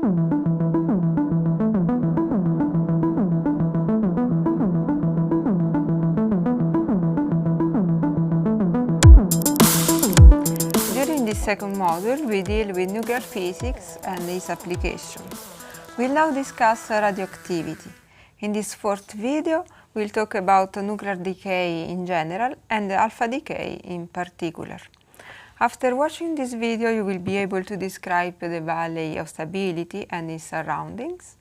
During this second module, we deal with nuclear physics and its applications. We'll now discuss radioactivity. In this fourth video, we'll talk about nuclear decay in general and alpha decay in particular. After watching this video, you will be able to describe the valley of stability and its surroundings,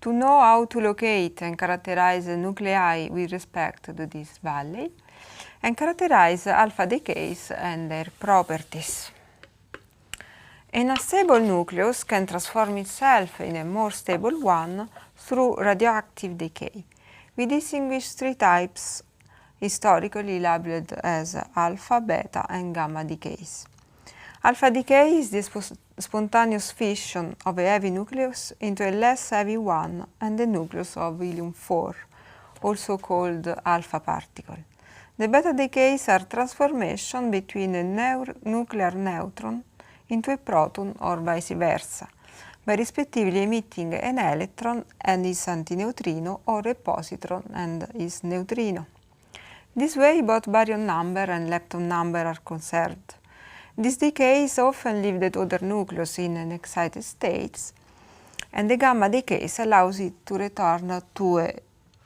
to know how to locate and characterize the nuclei with respect to this valley, and characterize alpha decays and their properties. An unstable nucleus can transform itself in a more stable one through radioactive decay. We distinguish three types historically labeled as alpha, beta, and gamma decays. Alpha decay is the spontaneous fission of a heavy nucleus into a less heavy one and the nucleus of helium-4, also called alpha particle. The beta decays are transformation between a nuclear neutron into a proton or vice versa, by respectively emitting an electron and its antineutrino or a positron and its neutrino. This way both baryon number and lepton number are conserved. These decays often leave the other nucleus in an excited state, and the gamma decays allows it to return to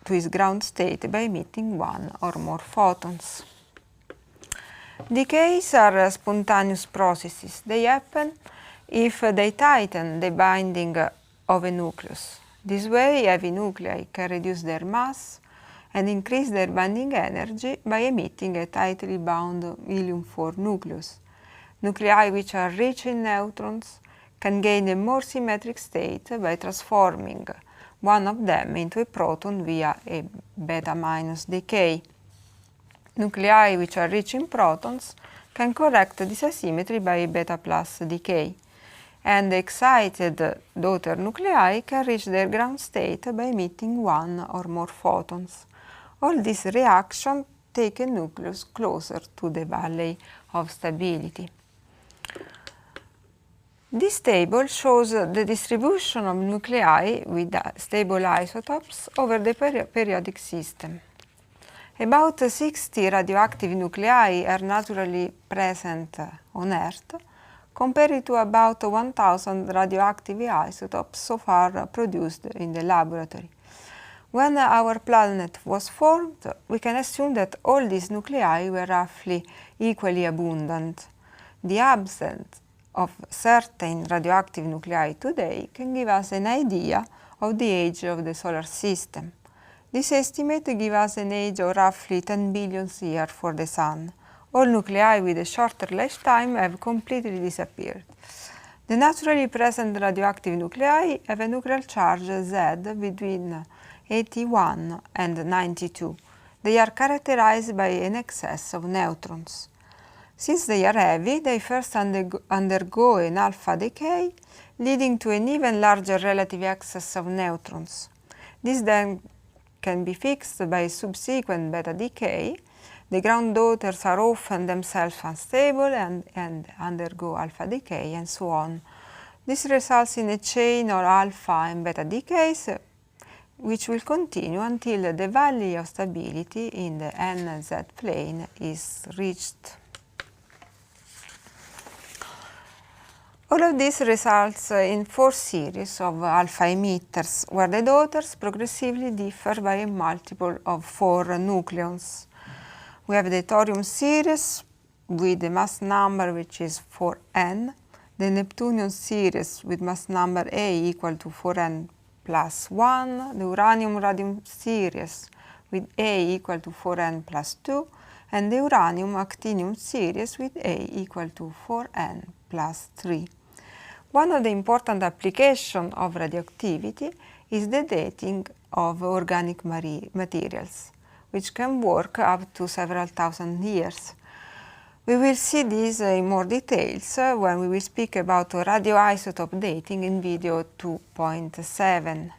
its ground state by emitting one or more photons. Decays are spontaneous processes. They happen if they tighten the binding of a nucleus. This way, heavy nuclei can reduce their mass and increase their binding energy by emitting a tightly bound helium-4 nucleus. Nuclei which are rich in neutrons can gain a more symmetric state by transforming one of them into a proton via a beta- decay. Nuclei which are rich in protons can correct this asymmetry by a beta+ decay, and the excited daughter nuclei can reach their ground state by emitting one or more photons. All these reactions take a nucleus closer to the valley of stability. This table shows the distribution of nuclei with stable isotopes over the periodic system. About 60 radioactive nuclei are naturally present on Earth, compared to about 1,000 radioactive isotopes so far produced in the laboratory. When our planet was formed, we can assume that all these nuclei were roughly equally abundant. The absence of certain radioactive nuclei today can give us an idea of the age of the solar system. This estimate gives us an age of roughly 10 billion years for the Sun. All nuclei with a shorter lifetime have completely disappeared. The naturally present radioactive nuclei have a nuclear charge Z between 81 and 92. They are characterized by an excess of neutrons. Since they are heavy, they first undergo an alpha decay, leading to an even larger relative excess of neutrons. This then can be fixed by subsequent beta decay. The ground daughters are often themselves unstable and undergo alpha decay, and so on. This results in a chain of alpha and beta decays, which will continue until the valley of stability in the NZ plane is reached. All of this results in 4 series of alpha emitters, where the daughters progressively differ by a multiple of 4 nucleons. We have the thorium series with the mass number which is 4n, the Neptunium series with mass number A equal to 4n plus 1, the uranium-radium series with A equal to 4n plus 2, and the uranium-actinium series with A equal to 4n plus 3. One of the important applications of radioactivity is the dating of organic materials, which can work up to several thousand years. We will see this in more details when we will speak about radioisotope dating in video 2.7.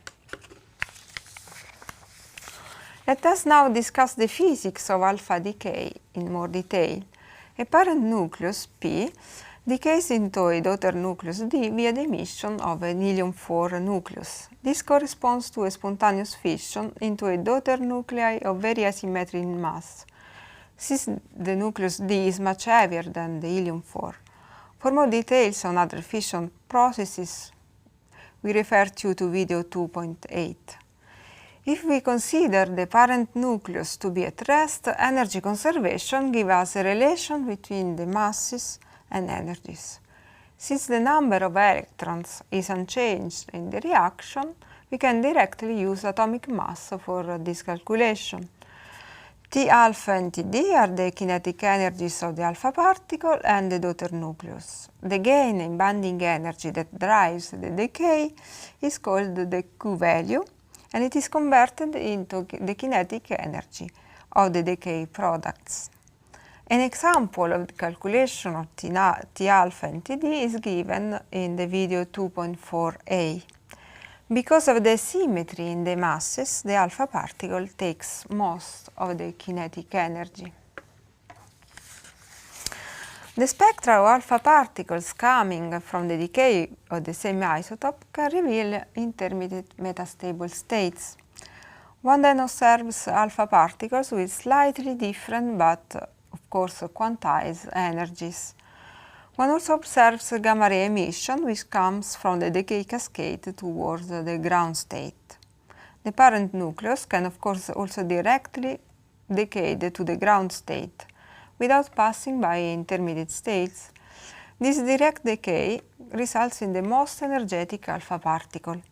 Let us now discuss the physics of alpha decay in more detail. A parent nucleus, P, decays into a daughter nucleus D via the emission of an helium-4 nucleus. This corresponds to a spontaneous fission into a daughter nuclei of very asymmetric in mass, since the nucleus D is much heavier than the helium-4. For more details on other fission processes, we refer you to video 2.8. If we consider the parent nucleus to be at rest, energy conservation gives us a relation between the masses and energies. Since the number of electrons is unchanged in the reaction, we can directly use atomic mass for this calculation. T alpha and Td are the kinetic energies of the alpha particle and the daughter nucleus. The gain in binding energy that drives the decay is called the Q value, and it is converted into the kinetic energy of the decay products. An example of the calculation of T alpha and Td is given in the video 2.4a. Because of the symmetry in the masses, the alpha particle takes most of the kinetic energy. The spectra of alpha particles coming from the decay of the same isotope can reveal intermediate metastable states. One then observes alpha particles with slightly different but, of course, quantized energies. One also observes gamma ray emission, which comes from the decay cascade towards the ground state. The parent nucleus can, of course, also directly decay to the ground state, without passing by intermediate states. This direct decay results in the most energetic alpha particle.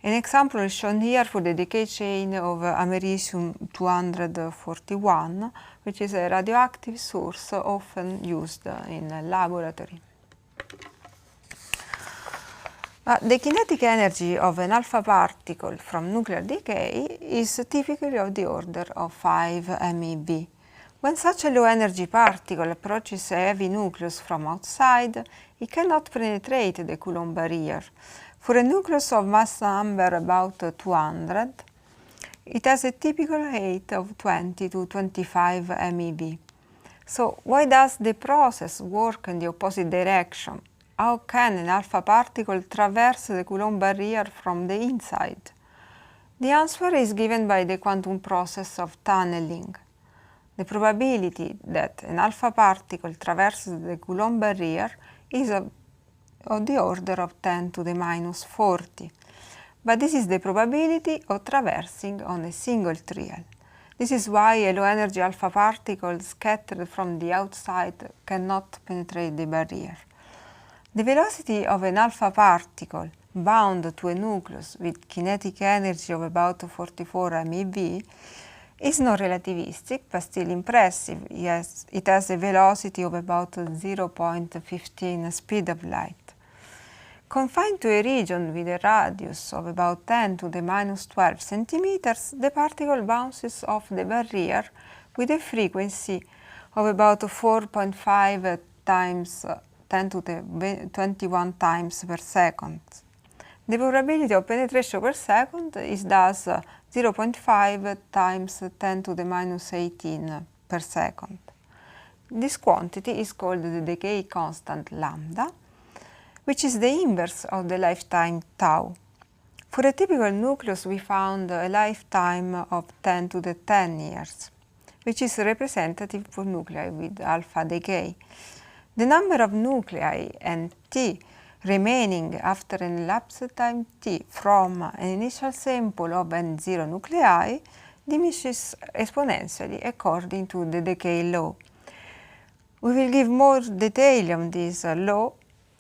An example is shown here for the decay chain of americium-241, which is a radioactive source often used in a laboratory. The kinetic energy of an alpha particle from nuclear decay is typically of the order of 5 MeV. When such a low-energy particle approaches a heavy nucleus from outside, it cannot penetrate the Coulomb barrier. For a nucleus of mass number about 200, it has a typical height of 20 to 25 MeV. So why does the process work in the opposite direction? How can an alpha particle traverse the Coulomb barrier from the inside? The answer is given by the quantum process of tunneling. The probability that an alpha particle traverses the Coulomb barrier is of the order of 10 to the minus 40. But this is the probability of traversing on a single trial. This is why a low-energy alpha particle scattered from the outside cannot penetrate the barrier. The velocity of an alpha particle bound to a nucleus with kinetic energy of about 44 MeV is not relativistic, but still impressive. Yes, it has a velocity of about 0.15 speed of light. Confined to a region with a radius of about 10 to the minus 12 centimeters, the particle bounces off the barrier with a frequency of about 4.5 times 10 to the 21 times per second. The probability of penetration per second is thus 0.5 times 10 to the minus 18 per second. This quantity is called the decay constant lambda, which is the inverse of the lifetime tau. For a typical nucleus, we found a lifetime of 10 to the 10 years, which is representative for nuclei with alpha decay. The number of nuclei and T remaining after an elapsed time T from an initial sample of N0 nuclei diminishes exponentially according to the decay law. We will give more detail on this law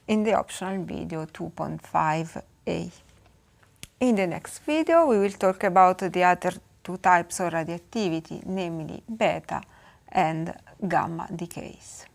in the optional video 2.5a. In the next video, we will talk about the other two types of radioactivity, namely beta and gamma decays.